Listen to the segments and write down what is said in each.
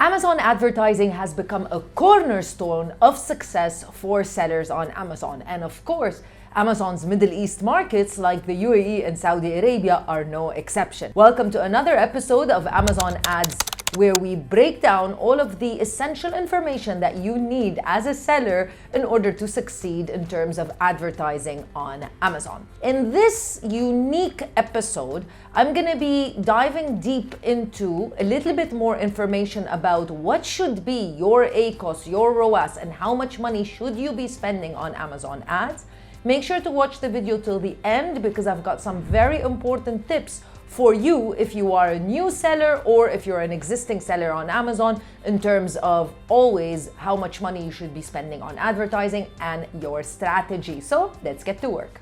Amazon advertising has become a cornerstone of success for sellers on Amazon. And of course, Amazon's Middle East markets like the UAE and Saudi Arabia are no exception. Welcome to another episode of Amazon Ads, where we break down all of the essential information that you need as a seller in order to succeed in terms of advertising on Amazon. In this unique episode, I'm going to be diving deep into a little bit more information about what should be your ACoS, your ROAS, and how much money should you be spending on Amazon ads. Make sure to watch the video till the end because I've got some very important tips for you if you are a new seller or if you're an existing seller on Amazon in terms of always how much money you should be spending on advertising and your strategy. So let's get to work.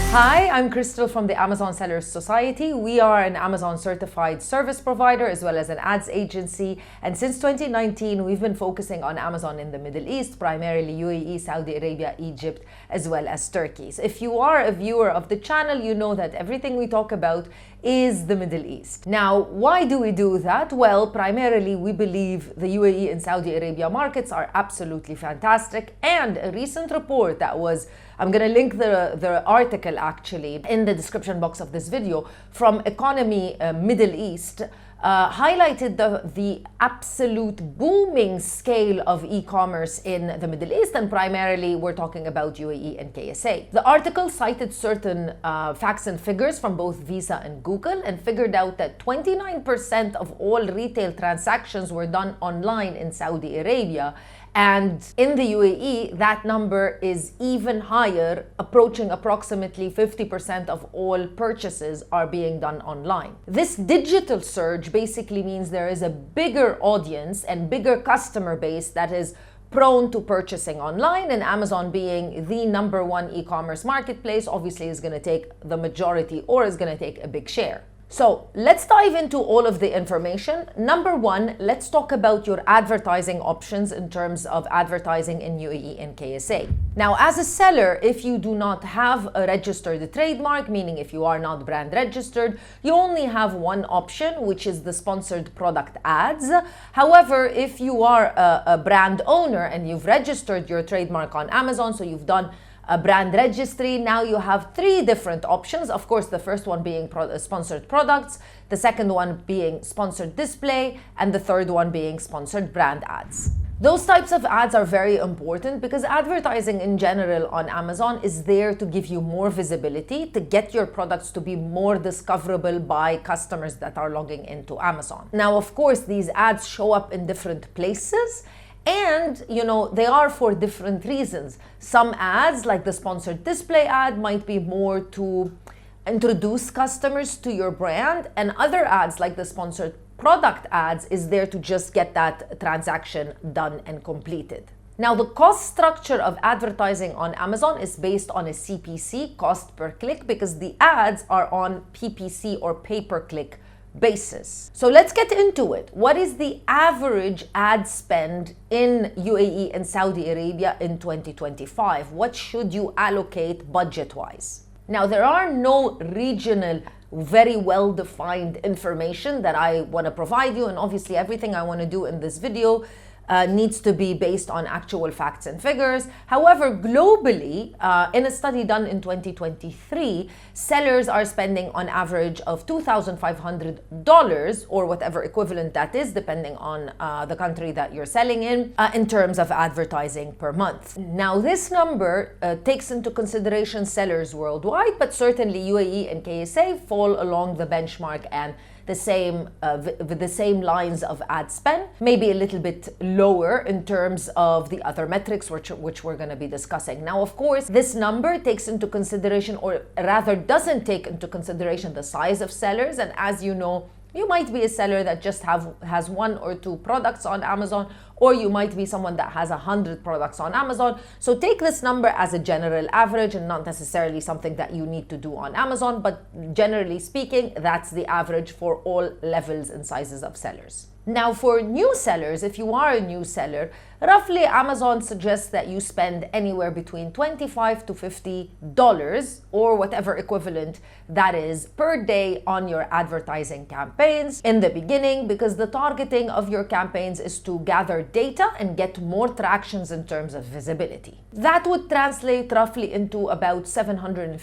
Hi, I'm Crystal from the Amazon Sellers Society. We are an Amazon certified service provider as well as an ads agency. And since 2019, we've been focusing on Amazon in the Middle East, primarily UAE, Saudi Arabia, Egypt, as well as Turkey. So if you are a viewer of the channel, you know that everything we talk about is the Middle East. Now, why do we do that? Well, primarily we believe the UAE and Saudi Arabia markets are absolutely fantastic. And a recent report that was, I'm going to link the article actually in the description box of this video, from Economy Middle East, highlighted the absolute booming scale of e-commerce in the Middle East, and primarily we're talking about UAE and KSA. The article cited certain facts and figures from both Visa and Google and figured out that 29% of all retail transactions were done online in Saudi Arabia. And in the UAE, that number is even higher, approaching approximately 50% of all purchases are being done online. This digital surge basically means there is a bigger audience and bigger customer base that is prone to purchasing online, and Amazon being the number one e-commerce marketplace obviously is going to take the majority or is going to take a big share. So let's dive into all of the information. Number one, let's talk about your advertising options in terms of advertising in UAE and KSA. Now, as a seller, if you do not have a registered trademark, meaning if you are not brand registered, you only have one option, which is the sponsored product ads. However, if you are a brand owner and you've registered your trademark on Amazon, so you've done a brand registry, now you have three different options. Of course, the first one being sponsored products, the second one being sponsored display, and the third one being sponsored brand ads. Those types of ads are very important because advertising in general on Amazon is there to give you more visibility, to get your products to be more discoverable by customers that are logging into Amazon. Now, of course, these ads show up in different places, and, they are for different reasons. Some ads, like the sponsored display ad, might be more to introduce customers to your brand, and other ads, like the sponsored product ads, is there to just get that transaction done and completed. Now, the cost structure of advertising on Amazon is based on a CPC, cost per click, because the ads are on PPC or pay-per-click basis. So let's get into it. What is the average ad spend in UAE and Saudi Arabia in 2025? What should you allocate budget-wise? Now, there are no regional, very well-defined information that I want to provide you, and obviously everything I want to do in this video needs to be based on actual facts and figures. However, globally, in a study done in 2023, sellers are spending on average of $2,500 or whatever equivalent that is, depending on the country that you're selling in terms of advertising per month. Now, this number takes into consideration sellers worldwide, but certainly UAE and KSA fall along the benchmark and with the same lines of ad spend, maybe a little bit lower in terms of the other metrics which we're going to be discussing. Now, of course, this number takes into consideration, or rather doesn't take into consideration, the size of sellers. And as you know, you might be a seller that just has one or two products on Amazon, or you might be someone that has 100 products on Amazon. So take this number as a general average and not necessarily something that you need to do on Amazon, but generally speaking, that's the average for all levels and sizes of sellers. Now, for new sellers, if you are a new seller, roughly Amazon suggests that you spend anywhere between $25 to $50 or whatever equivalent that is per day on your advertising campaigns in the beginning, because the targeting of your campaigns is to gather data and get more tractions in terms of visibility. That would translate roughly into about $750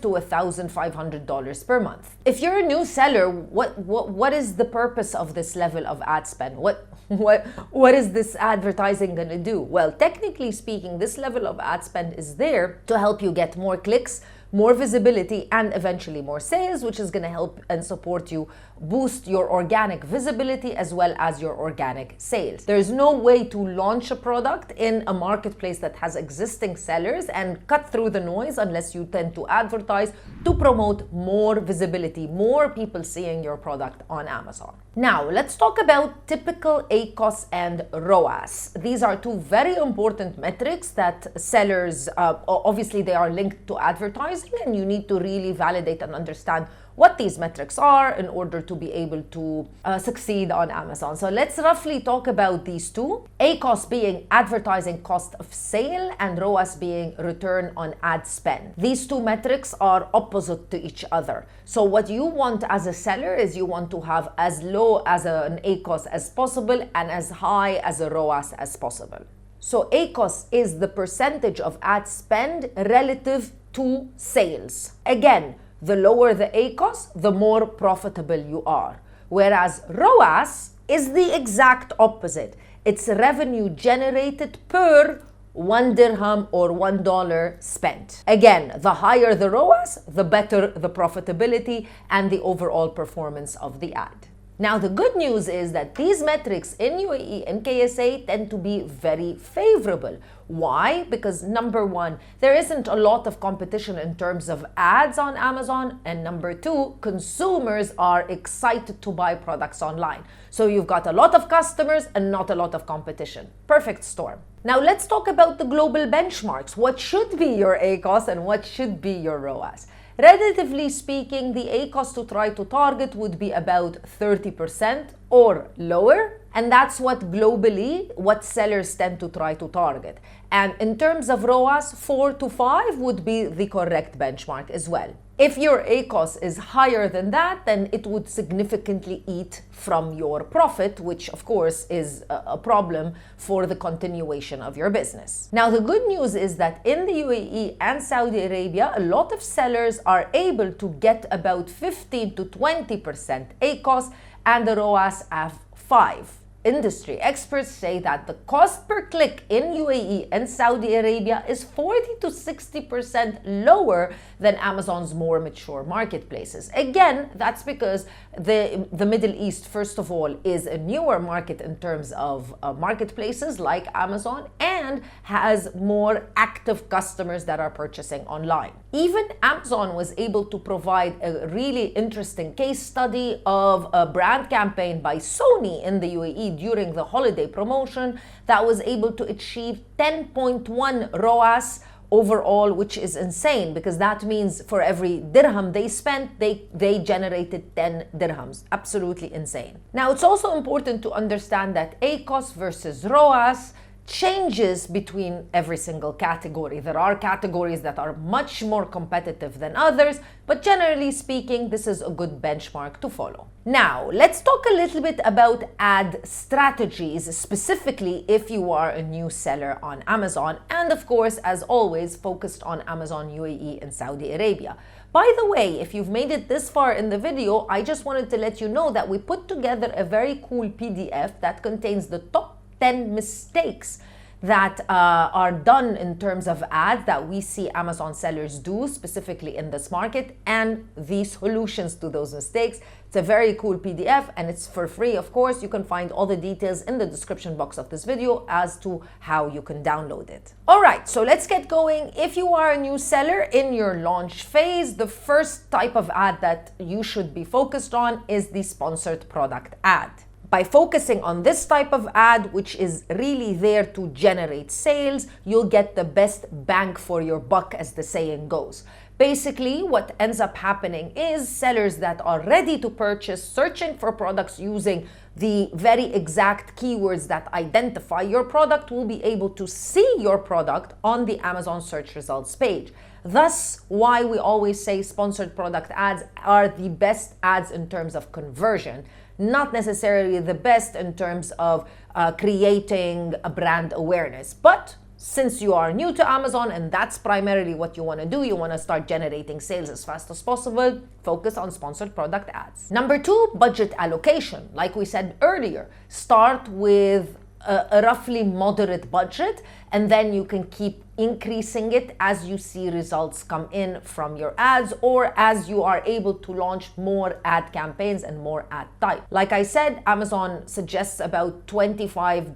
to $1,500 per month. If you're a new seller, what is the purpose of this level of ad spend? What is this advertising going to do? Well, technically speaking, this level of ad spend is there to help you get more clicks, more visibility, and eventually more sales, which is going to help and support you boost your organic visibility as well as your organic sales. There's no way to launch a product in a marketplace that has existing sellers and cut through the noise unless you tend to advertise to promote more visibility, more people seeing your product on Amazon. Now, let's talk about typical ACoS and ROAS. These are two very important metrics that sellers, obviously they are linked to advertising, and you need to really validate and understand what these metrics are in order to be able to succeed on Amazon. So let's roughly talk about these two. ACoS being advertising cost of sale and ROAS being return on ad spend. These two metrics are opposite to each other. So what you want as a seller is you want to have as low as an ACoS as possible and as high as a ROAS as possible. So ACoS is the percentage of ad spend relative to sales. Again, the lower the ACoS, the more profitable you are. Whereas ROAS is the exact opposite. It's revenue generated per 1 dirham or $1 spent. Again, the higher the ROAS, the better the profitability and the overall performance of the ad. Now, the good news is that these metrics in UAE and KSA tend to be very favorable. Why? Because number one, there isn't a lot of competition in terms of ads on Amazon. And number two, consumers are excited to buy products online. So you've got a lot of customers and not a lot of competition. Perfect storm. Now let's talk about the global benchmarks. What should be your ACoS and what should be your ROAS? Relatively speaking, the ACoS to try to target would be about 30% or lower. And that's what globally, what sellers tend to try to target. And in terms of ROAS, 4 to 5 would be the correct benchmark as well. If your ACoS is higher than that, then it would significantly eat from your profit, which of course is a problem for the continuation of your business. Now, the good news is that in the UAE and Saudi Arabia, a lot of sellers are able to get about 15 to 20% ACoS and the ROAS of 5. Industry experts say that the cost per click in UAE and Saudi Arabia is 40 to 60% lower than Amazon's more mature marketplaces. Again, that's because the Middle East, first of all, is a newer market in terms of marketplaces like Amazon and has more active customers that are purchasing online. Even Amazon was able to provide a really interesting case study of a brand campaign by Sony in the UAE during the holiday promotion that was able to achieve 10.1 ROAS overall, which is insane because that means for every dirham they spent, they generated 10 dirhams. Absolutely insane. Now, it's also important to understand that ACoS versus ROAS changes between every single category. There are categories that are much more competitive than others, but generally speaking, this is a good benchmark to follow. Now, let's talk a little bit about ad strategies, specifically if you are a new seller on Amazon, and of course, as always, focused on Amazon UAE and Saudi Arabia. By the way, if you've made it this far in the video, I just wanted to let you know that we put together a very cool PDF that contains the top 10 mistakes that are done in terms of ads that we see Amazon sellers do specifically in this market and the solutions to those mistakes. It's a very cool PDF and it's for free, of course. You can find all the details in the description box of this video as to how you can download it. All right, so let's get going. If you are a new seller in your launch phase, the first type of ad that you should be focused on is the sponsored product ad. By focusing on this type of ad, which is really there to generate sales, you'll get the best bang for your buck, as the saying goes. Basically, what ends up happening is sellers that are ready to purchase, searching for products using the very exact keywords that identify your product, will be able to see your product on the Amazon search results page. Thus, why we always say sponsored product ads are the best ads in terms of conversion, not necessarily the best in terms of creating a brand awareness. But since you are new to Amazon and that's primarily what you want to do, you want to start generating sales as fast as possible, focus on sponsored product ads. Number 2, budget allocation. Like we said earlier, start with a roughly moderate budget, and then you can keep increasing it as you see results come in from your ads, or as you are able to launch more ad campaigns and more ad type. Like I said, Amazon suggests about $25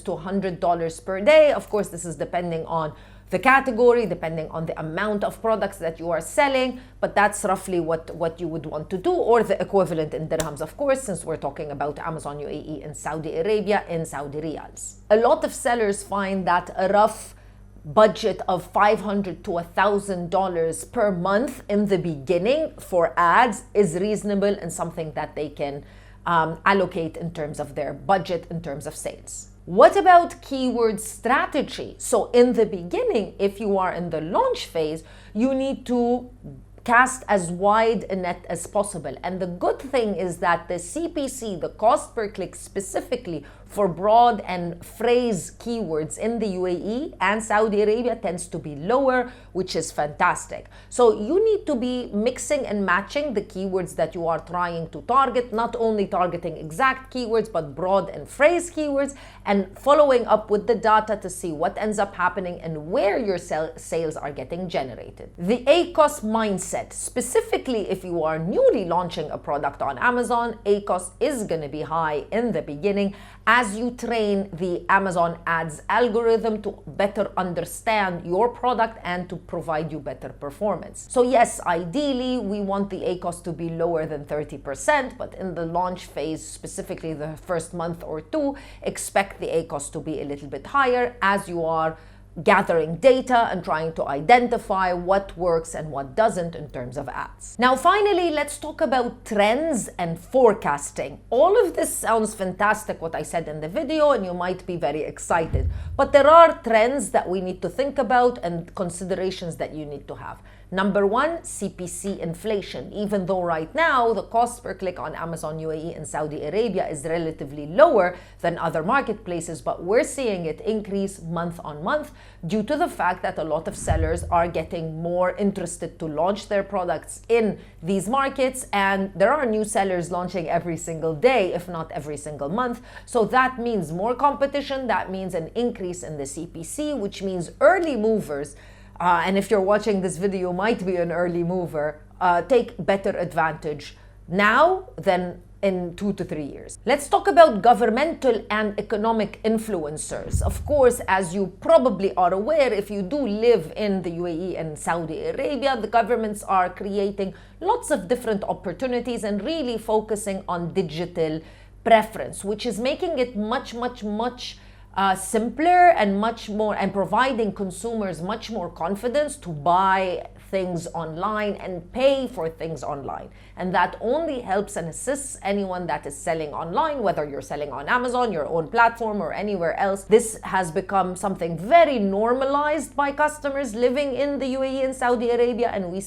to $100 per day. Of course, this is depending on the category, depending on the amount of products that you are selling, but that's roughly what you would want to do, or the equivalent in dirhams, of course, since we're talking about Amazon UAE and Saudi Arabia in Saudi riyals. A lot of sellers find that a rough budget of $500 to $1,000 per month in the beginning for ads is reasonable and something that they can allocate in terms of their budget, in terms of sales. What about keyword strategy? So in the beginning, if you are in the launch phase, you need to cast as wide a net as possible. And the good thing is that the CPC, the cost per click specifically for broad and phrase keywords in the UAE and Saudi Arabia, tends to be lower, which is fantastic. So you need to be mixing and matching the keywords that you are trying to target, not only targeting exact keywords, but broad and phrase keywords, and following up with the data to see what ends up happening and where your sales are getting generated. The ACoS mindset, specifically if you are newly launching a product on Amazon, ACoS is going to be high in the beginning as you train the Amazon ads algorithm to better understand your product and to provide you better performance. So yes, ideally we want the ACoS to be lower than 30%, but in the launch phase, specifically the first month or two, expect the ACoS to be a little bit higher as you are gathering data and trying to identify what works and what doesn't in terms of ads. Now, finally, let's talk about trends and forecasting. All of this sounds fantastic, what I said in the video, and you might be very excited. But there are trends that we need to think about and considerations that you need to have. Number 1, CPC inflation. Even though right now the cost per click on Amazon UAE and Saudi Arabia is relatively lower than other marketplaces, but we're seeing it increase month on month due to the fact that a lot of sellers are getting more interested to launch their products in these markets, and there are new sellers launching every single day, if not every single month. So that means more competition, that means an increase in the CPC, which means early movers, and if you're watching this video, might be an early mover, take better advantage now than in 2 to 3 years. Let's talk about governmental and economic influencers. Of course, as you probably are aware, if you do live in the UAE and Saudi Arabia, the governments are creating lots of different opportunities and really focusing on digital preference, which is making it much simpler and much more, and providing consumers much more confidence to buy things online and pay for things online. And that only helps and assists anyone that is selling online, whether you're selling on Amazon, your own platform, or anywhere else. This has become something very normalized by customers living in the UAE and Saudi Arabia, and we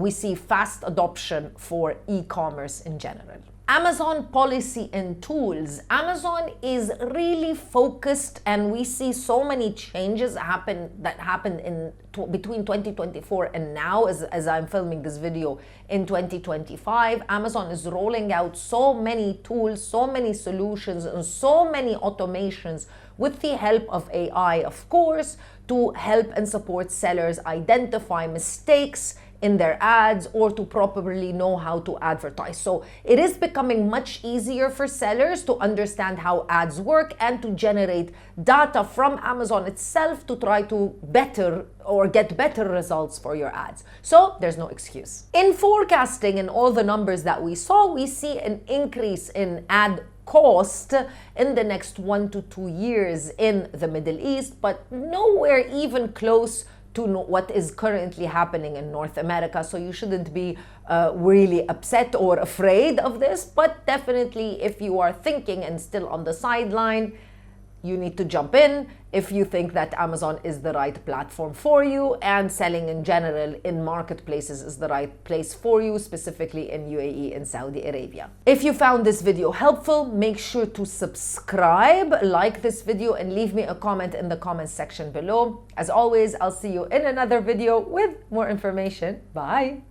see fast adoption for e-commerce in general. Amazon policy and tools. Amazon is really focused, and we see so many changes happened in between 2024 and now, as I'm filming this video in 2025. Amazon is rolling out so many tools, so many solutions, and so many automations with the help of AI, of course, to help and support sellers identify mistakes in their ads or to properly know how to advertise. So it is becoming much easier for sellers to understand how ads work and to generate data from Amazon itself to try to get better results for your ads. So there's no excuse. In forecasting and all the numbers that we saw, we see an increase in ad cost in the next 1 to 2 years in the Middle East, but nowhere even close to know what is currently happening in North America. So you shouldn't be really upset or afraid of this, but definitely if you are thinking and still on the sideline, you need to jump in if you think that Amazon is the right platform for you, and selling in general in marketplaces is the right place for you, specifically in UAE and Saudi Arabia. If you found this video helpful, make sure to subscribe, like this video, and leave me a comment in the comments section below. As always, I'll see you in another video with more information. Bye.